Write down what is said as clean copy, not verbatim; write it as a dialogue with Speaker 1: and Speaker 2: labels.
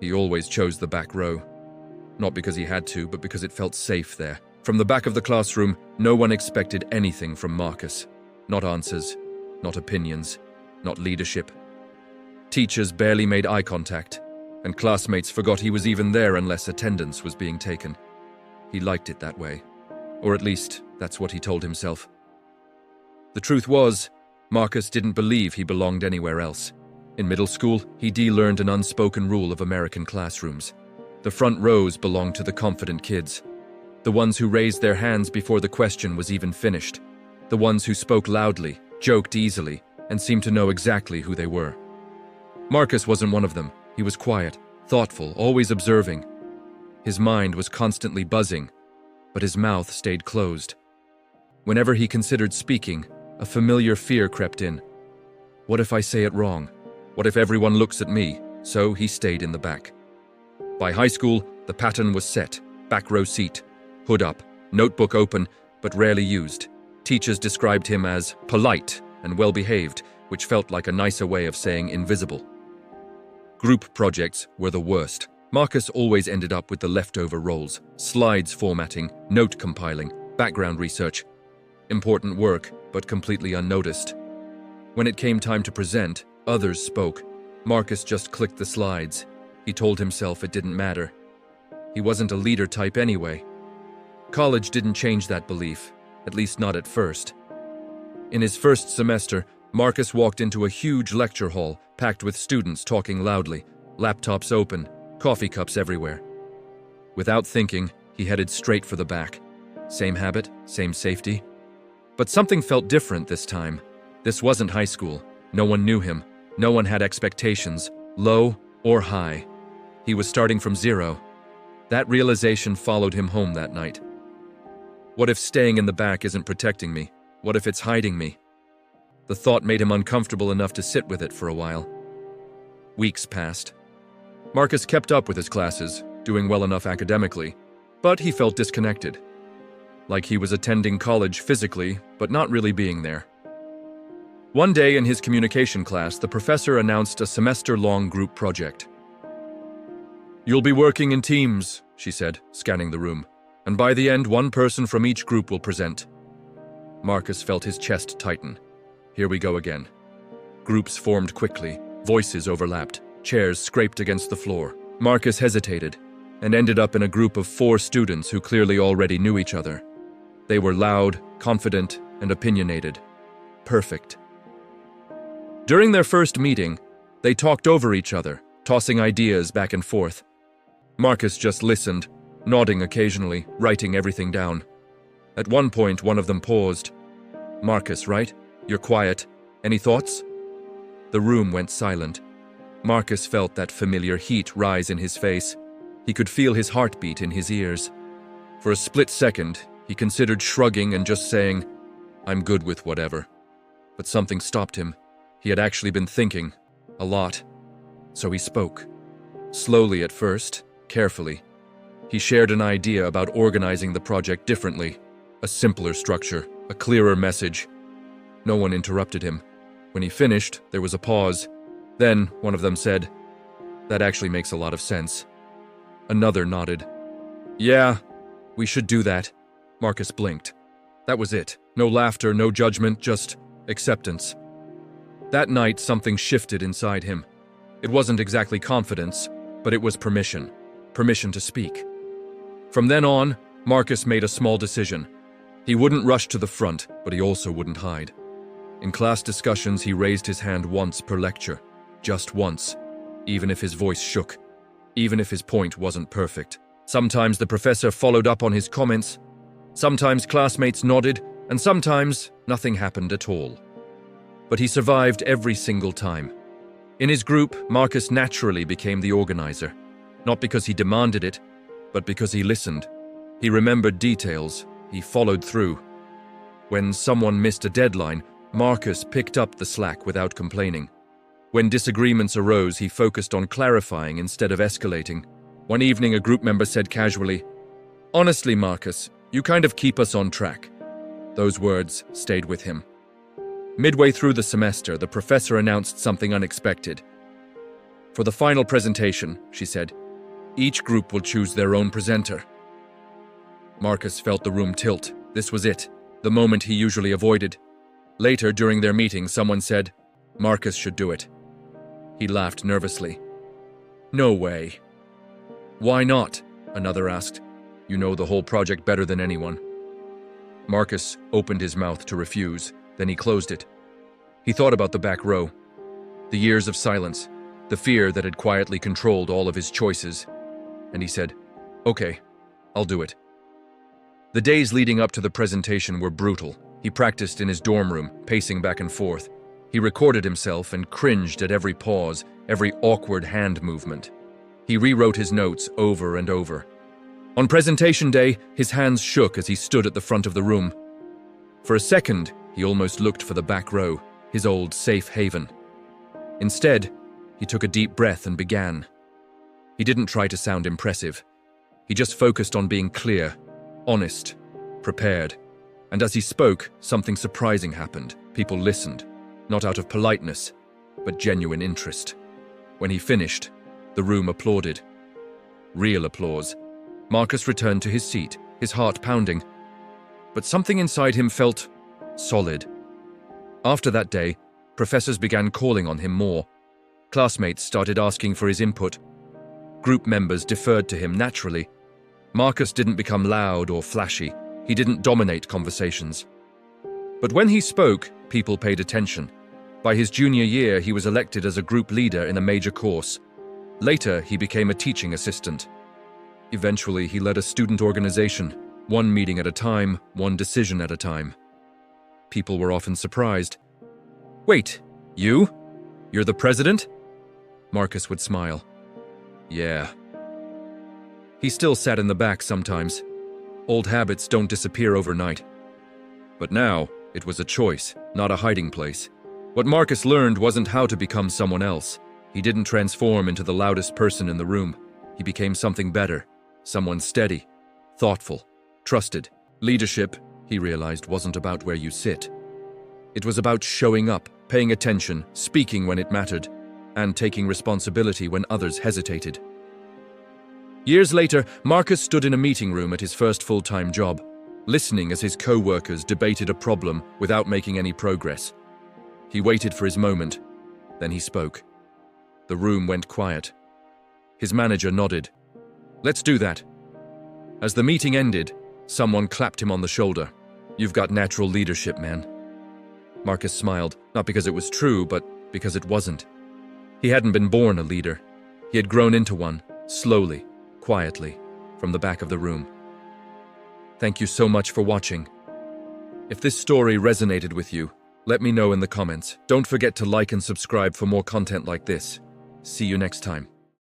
Speaker 1: He always chose the back row. Not because he had to, but because it felt safe there. From the back of the classroom, no one expected anything from Marcus. Not answers, not opinions, not leadership. Teachers barely made eye contact, and classmates forgot he was even there unless attendance was being taken. He liked it that way. Or at least, that's what he told himself. The truth was, Marcus didn't believe he belonged anywhere else. In middle school, he learned an unspoken rule of American classrooms. The front rows belonged to the confident kids. The ones who raised their hands before the question was even finished. The ones who spoke loudly, joked easily, and seemed to know exactly who they were. Marcus wasn't one of them. He was quiet, thoughtful, always observing. His mind was constantly buzzing, but his mouth stayed closed. Whenever he considered speaking, a familiar fear crept in. What if I say it wrong? What if everyone looks at me? So he stayed in the back. By high school, the pattern was set. Back row seat, hood up, notebook open, but rarely used. Teachers described him as polite and well-behaved, which felt like a nicer way of saying invisible. Group projects were the worst. Marcus always ended up with the leftover roles, slides formatting, note compiling, background research. Important work, but completely unnoticed. When it came time to present, others spoke. Marcus just clicked the slides. He told himself it didn't matter. He wasn't a leader type anyway. College didn't change that belief, at least not at first. In his first semester, Marcus walked into a huge lecture hall packed with students talking loudly, laptops open, coffee cups everywhere. Without thinking, he headed straight for the back. Same habit, same safety. But something felt different this time. This wasn't high school. No one knew him. No one had expectations, low or high. He was starting from zero. That realization followed him home that night. What if staying in the back isn't protecting me? What if it's hiding me? The thought made him uncomfortable enough to sit with it for a while. Weeks passed. Marcus kept up with his classes, doing well enough academically, but he felt disconnected. Like he was attending college physically, but not really being there. One day in his communication class, the professor announced a semester-long group project. "You'll be working in teams," she said, scanning the room, "and by the end, one person from each group will present." Marcus felt his chest tighten. Here we go again. Groups formed quickly, voices overlapped, chairs scraped against the floor. Marcus hesitated and ended up in a group of 4 students who clearly already knew each other. They were loud, confident, and opinionated. Perfect. During their first meeting, they talked over each other, tossing ideas back and forth. Marcus just listened, nodding occasionally, writing everything down. At one point, one of them paused. "Marcus, right? You're quiet. Any thoughts?" The room went silent. Marcus felt that familiar heat rise in his face. He could feel his heartbeat in his ears. For a split second, he considered shrugging and just saying, "I'm good with whatever." But something stopped him. He had actually been thinking, a lot. So he spoke. Slowly at first, carefully. He shared an idea about organizing the project differently. A simpler structure, a clearer message. No one interrupted him. When he finished, there was a pause. Then, one of them said, "That actually makes a lot of sense." Another nodded. "Yeah, we should do that." Marcus blinked. That was it. No laughter, no judgment, just acceptance. That night, something shifted inside him. It wasn't exactly confidence, but it was permission. Permission to speak. From then on, Marcus made a small decision. He wouldn't rush to the front, but he also wouldn't hide. In class discussions, he raised his hand once per lecture. Just once. Even if his voice shook. Even if his point wasn't perfect. Sometimes the professor followed up on his comments. Sometimes classmates nodded, and sometimes nothing happened at all. But he survived every single time. In his group, Marcus naturally became the organizer. Not because he demanded it, but because he listened. He remembered details. He followed through. When someone missed a deadline, Marcus picked up the slack without complaining. When disagreements arose, he focused on clarifying instead of escalating. One evening, a group member said casually, "Honestly, Marcus, you kind of keep us on track." Those words stayed with him. Midway through the semester, the professor announced something unexpected. For the final presentation, she said, each group will choose their own presenter. Marcus felt the room tilt. This was it, the moment he usually avoided. Later, during their meeting, someone said, Marcus should do it. He laughed nervously. No way. Why not? Another asked. You know the whole project better than anyone. Marcus opened his mouth to refuse, then he closed it. He thought about the back row, the years of silence, the fear that had quietly controlled all of his choices, and he said, Okay, I'll do it. The days leading up to the presentation were brutal. He practiced in his dorm room, pacing back and forth. He recorded himself and cringed at every pause, every awkward hand movement. He rewrote his notes over and over. On presentation day, his hands shook as he stood at the front of the room. For a second, he almost looked for the back row, his old safe haven. Instead, he took a deep breath and began. He didn't try to sound impressive. He just focused on being clear, honest, prepared. And as he spoke, something surprising happened. People listened, not out of politeness, but genuine interest. When he finished, the room applauded. Real applause. Marcus returned to his seat, his heart pounding. But something inside him felt solid. After that day, professors began calling on him more. Classmates started asking for his input. Group members deferred to him naturally. Marcus didn't become loud or flashy. He didn't dominate conversations. But when he spoke, people paid attention. By his junior year, he was elected as a group leader in a major course. Later, he became a teaching assistant. Eventually, he led a student organization, one meeting at a time, one decision at a time. People were often surprised. Wait, you? You're the president? Marcus would smile. Yeah. He still sat in the back sometimes. Old habits don't disappear overnight. But now, it was a choice, not a hiding place. What Marcus learned wasn't how to become someone else. He didn't transform into the loudest person in the room. He became something better, someone steady, thoughtful, trusted. Leadership, he realized, wasn't about where you sit. It was about showing up, paying attention, speaking when it mattered, and taking responsibility when others hesitated. Years later, Marcus stood in a meeting room at his first full-time job, listening as his co-workers debated a problem without making any progress. He waited for his moment, then he spoke. The room went quiet. His manager nodded. Let's do that. As the meeting ended, someone clapped him on the shoulder. You've got natural leadership, man. Marcus smiled, not because it was true, but because it wasn't. He hadn't been born a leader. He had grown into one, slowly, quietly, from the back of the room. Thank you so much for watching. If this story resonated with you, let me know in the comments. Don't forget to like and subscribe for more content like this. See you next time.